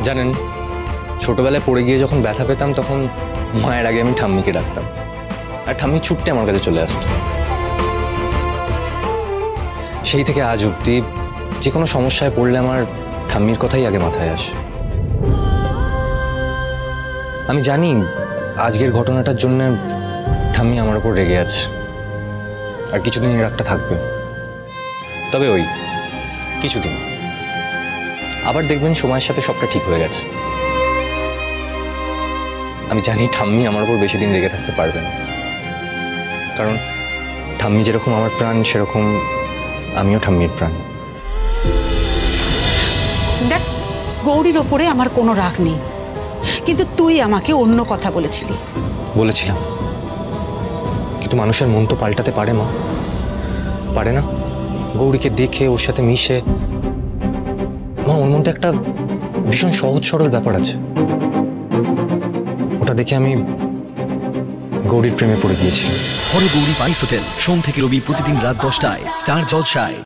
জানেন, ছোটবেলায় পড়ে গিয়ে যখন ব্যথা পেতাম তখন মায়ের আগে আমি ঠাম্মিকে ডাকতাম, আর ঠাম্মি ছুটতে আমার কাছে চলে আসতো। সেই থেকে আজ অব্দি যে কোনো সমস্যায় পড়লে আমার ঠাম্মির কথাই আগে মাথায় আসে। আমি জানি আজকের ঘটনাটার জন্য ঠাম্মি আমার উপর রেগে আছে, আর কিছুদিন এই রাগটা থাকবে। তবে ওই কিছুদিন, আবার দেখবেন সময়ের সাথে সবটা ঠিক হয়ে গেছে। আমি জানি ঠাম্মি আমার উপর বেশি দিন রেগে থাকতে পারবে না, কারণ ঠাম্মি যেরকম আমার প্রাণ সেরকম আমিও ঠাম্মির প্রাণ। দেখ, গৌরীর ওপরে আমার কোনো রাগ নেই, কিন্তু তুই আমাকে অন্য কথা বলেছিলি। বলেছিলাম, কিন্তু মানুষের মন তো পাল্টাতে পারে মা, পারে না? গৌরীকে দেখে ওর সাথে মিশে মা, ওর মধ্যে একটা ভীষণ সহজ সরল ব্যাপার আছে, ওটা দেখে আমি গৌরীর প্রেমে পড়ে গিয়েছিলাম। হর গৌরী পাইস হোটেল, সোম থেকে রবি প্রতিদিন রাত 10টায় স্টার জলসায়।